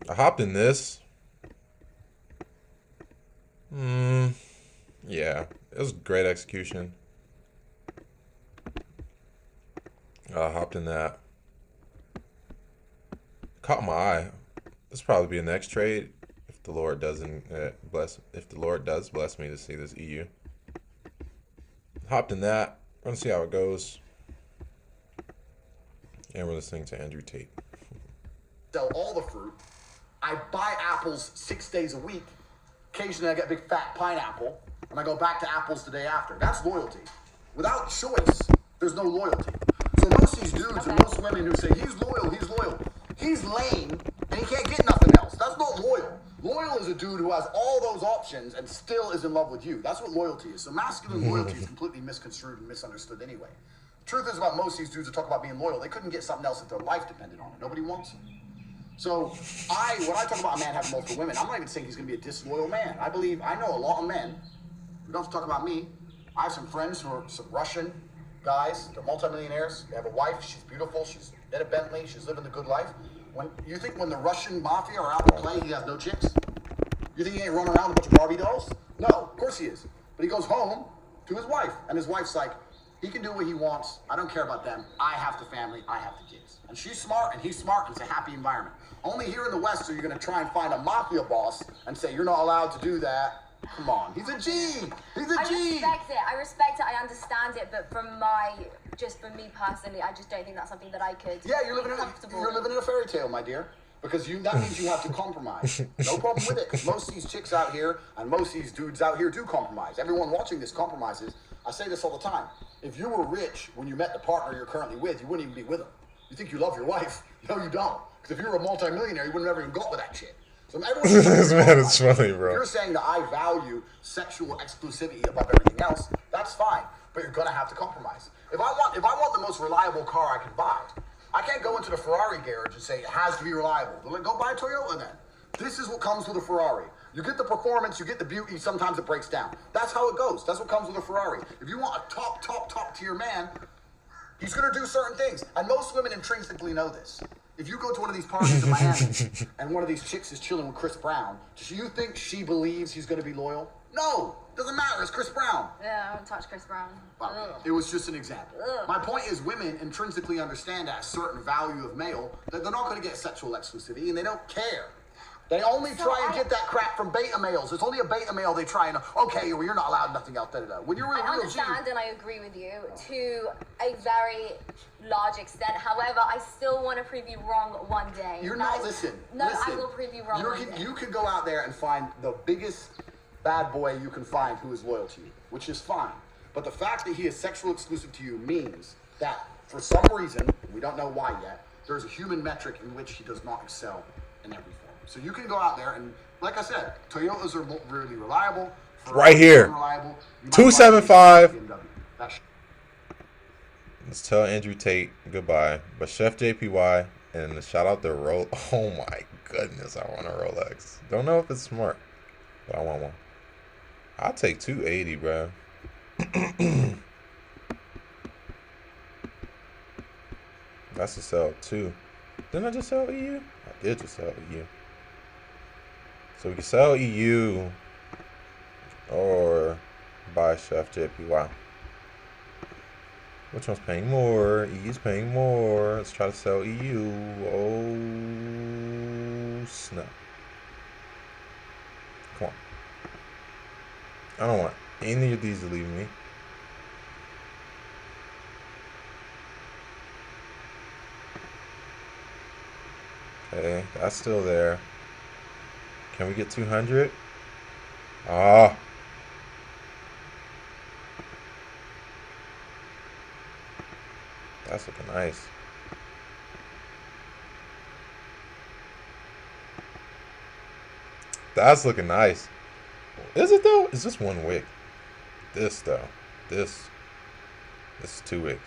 I hopped in this. Yeah, it was great execution. I hopped in that. Caught my eye. This will probably be a next trade if the Lord doesn't bless. If the Lord does bless me to see this EU. Hopped in that. We're gonna see how it goes. And we're listening to Andrew Tate. Sell all the fruit. I buy apples 6 days a week. Occasionally I get a big fat pineapple, and I go back to apples the day after. That's loyalty. Without choice, there's no loyalty. So most of these dudes and most women who say, he's loyal, he's lame, and he can't get nothing else. That's not loyal. Loyal is a dude who has all those options and still is in love with you. That's what loyalty is. So masculine loyalty is completely misconstrued and misunderstood anyway. The truth is about most of these dudes that talk about being loyal, they couldn't get something else if their life depended on it. Nobody wants it. So when I talk about a man having multiple women, I'm not even saying he's going to be a disloyal man. I know a lot of men. We don't have to talk about me. I have some friends who are some Russian guys. They're multimillionaires. They have a wife. She's beautiful. She's in a Bentley. She's living the good life. When you think when the Russian mafia are out to play, he has no chicks? You think he ain't running around with a bunch of Barbie dolls? No, of course he is. But he goes home to his wife, and his wife's like, he can do what he wants. I don't care about them. I have the family. I have the kids. And she's smart, and he's smart, and it's a happy environment. Only here in the West are you going to try and find a mafia boss and say, you're not allowed to do that. Come on. He's a G. He's a G. I respect it. I understand it. But just for me personally, I just don't think that's something that I could. Yeah, you're living in a fairy tale, my dear. Because that means you have to compromise. No problem with it. Because most of these chicks out here and most of these dudes out here do compromise. Everyone watching this compromises. I say this all the time. If you were rich when you met the partner you're currently with, you wouldn't even be with him. You think you love your wife? No, you don't. Because if you were a multimillionaire, you would have never even got with that shit. So This man is funny, bro. If you're saying that I value sexual exclusivity above everything else, that's fine. But you're gonna have to compromise. If I want the most reliable car I can buy, I can't go into the Ferrari garage and say it has to be reliable. They're like, go buy a Toyota then. This is what comes with a Ferrari. You get the performance, you get the beauty, sometimes it breaks down. That's how it goes. That's what comes with a Ferrari. If you want a top tier man, he's gonna do certain things. And most women intrinsically know this. If you go to one of these parties in Miami and one of these chicks is chilling with Chris Brown, do you think she believes he's gonna be loyal? No, doesn't matter, it's Chris Brown. Yeah, I don't touch Chris Brown. Well, it was just an example. My point is women intrinsically understand at a certain value of male that they're not gonna get sexual exclusivity and they don't care. They only try and get that crap from beta males. It's only a beta male they try and, okay, well, you're not allowed nothing else. When you're in I real understand and I agree with you to a very large extent. However, I still want to prove you wrong one day. Listen. I will prove you wrong one day. You can go out there and find the biggest bad boy you can find who is loyal to you, which is fine. But the fact that he is sexual exclusive to you means that for some reason, we don't know why yet, there's a human metric in which he does not excel in every form. So you can go out there and, like I said, Toyotas are really reliable. Right here. 275. Let's tell Andrew Tate goodbye. But Chef JPY and shout out to Rolex. Oh my goodness, I want a Rolex. Don't know if it's smart, but I want one. I'll take 280, bro. That's a sell too. Didn't I just sell EU? I did just sell EU. So we can sell EU or buy Chef JPY. Which one's paying more? EU's paying more. Let's try to sell EU. Oh, snap. Come on. I don't want any of these to leave me. Okay, that's still there. Can we get 200? Ah. That's looking nice. That's looking nice. Is it though? It's just one wick. This though. This is 2 wicks.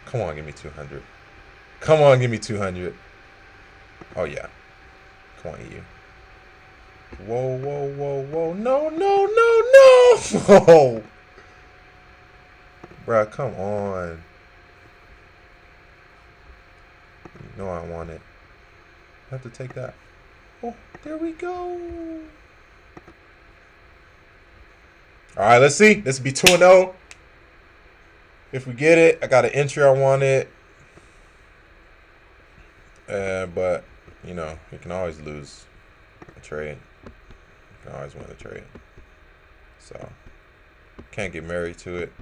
Come on, give me 200. Come on, give me 200. Oh yeah. Come on, EU. Whoa, whoa, whoa, whoa. No, no, no, no. Oh. Bruh, come on. You know I want it. I have to take that. Oh, there we go. All right, let's see. This will be 2-0. If we get it, I got an entry I wanted. But, you know, you can always lose a trade. You can always win a trade. So, can't get married to it.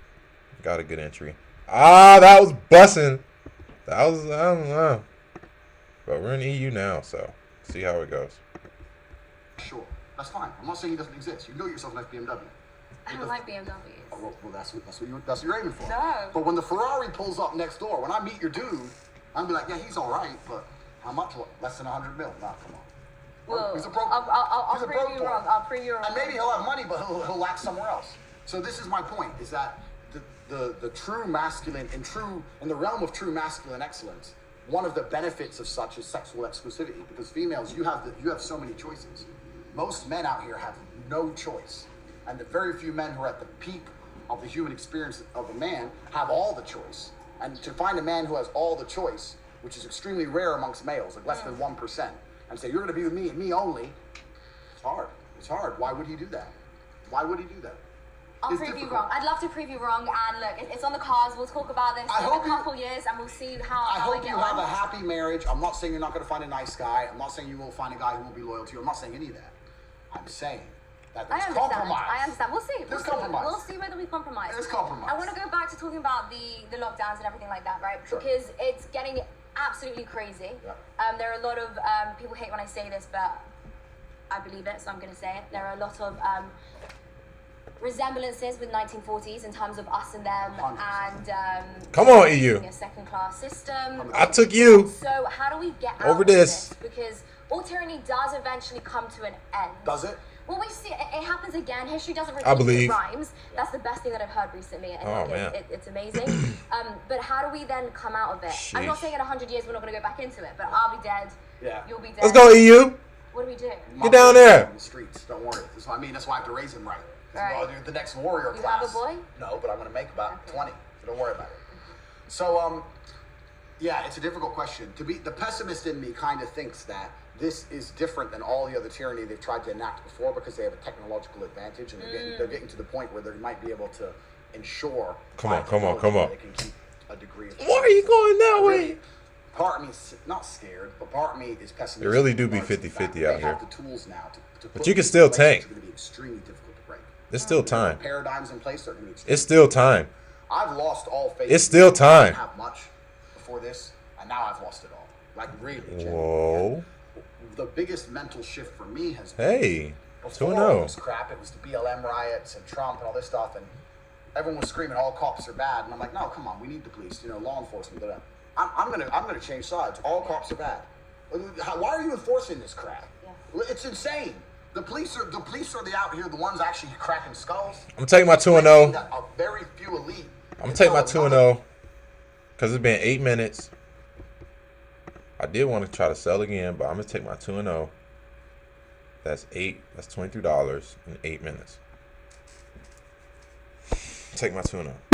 Got a good entry. Ah, that was bussing. That was, I don't know. But we're in EU now, so see how it goes. Sure, that's fine. I'm not saying it doesn't exist. You can go get yourself a nice BMW. I don't like BMWs. Oh, well, that's what you're aiming for. No. But when the Ferrari pulls up next door, when I meet your dude, I'm gonna be like, yeah, he's all right, but how much? What, less than 100 mil? Nah, come on. Well, He's a broke. I'll he's a prove broke you boy. wrong. I'll prove you wrong. And maybe he'll have money, but he'll lack somewhere else. So this is my point: is that the true masculine in the realm of true masculine excellence, one of the benefits of such is sexual exclusivity. Because females, you have so many choices. Most men out here have no choice, and the very few men who are at the peak of the human experience of a man have all the choice. And to find a man who has all the choice, which is extremely rare amongst males, like less than 1%, and say you're going to be with me and me only, it's hard. It's hard. Why would he do that? Why would he do that? I'll prove you wrong. I'd love to prove you wrong, and look, it's on the cards. We'll talk about this in a couple years, and we'll see how I hope get you have on. a happy marriage. I'm not saying you're not going to find a nice guy. I'm not saying you will find a guy who won't be loyal to you. I'm not saying any of that. I'm saying that there's compromise. I understand. We'll see. There's compromise. We'll see whether we compromise. There's compromise. I want to go back to talking about the lockdowns and everything like that, right? Sure. Because it's getting absolutely crazy. Yeah. There are a lot of people hate when I say this, but I believe it, so I'm going to say it. There are a lot of resemblances with 1940s in terms of us and them, 100%. and Come on, EU. a second-class system. I took you. So how do we get out Over of this. Because all tyranny does eventually come to an end. Does it? Well, we see it happens again. History doesn't repeat. I believe. It rhymes. That's the best thing that I've heard recently. And Oh, man. it's amazing. But how do we then come out of it? I'm not Sheesh. saying in 100 years we're not going to go back into it, but I'll be dead. Yeah. You'll be dead. Let's go, EU. What do we do? Get down there. In the streets. Don't worry. That's what I mean. That's why I have to raise him right. 'Cause, Right. well, you're the next warrior You class. have a boy? No, but I'm going to make about 20. So don't worry about it. So, yeah, it's a difficult question. The pessimist in me kind of thinks that this is different than all the other tyranny they've tried to enact before because they have a technological advantage and they're getting to the point where they might be able to ensure. Come on, by come on, technology come on. that They can keep a degree of. Why are you going that way? Really, part of me is not scared, but part of me is pessimistic. It really do in be regards to the 50-50 fact that out they here. have the tools now to But put you can still in place tank. that's going to be extremely difficult to break. It's still time. Paradigms in place that are going to be extremely. It's still time. I've lost all faith. It's still time. I didn't have much before this, and now I've lost it all. Like really. genuinely. Whoa. The biggest mental shift for me has been Hey. before 2-0. it was crap. It was the BLM riots and Trump and all this stuff, and everyone was screaming all cops are bad, and I'm like, no, come on, we need the police, law enforcement. I'm gonna change sides. All cops are bad. Why are you enforcing this crap? Yeah. It's insane. The police are out here, the ones actually cracking skulls. I'm taking my 2-0. A very few elite. I'm gonna take my 2-0 because it's been 8 minutes. I did want to try to sell again, but I'm gonna take my 2-0. That's $23 in 8 minutes. Take my 2-0.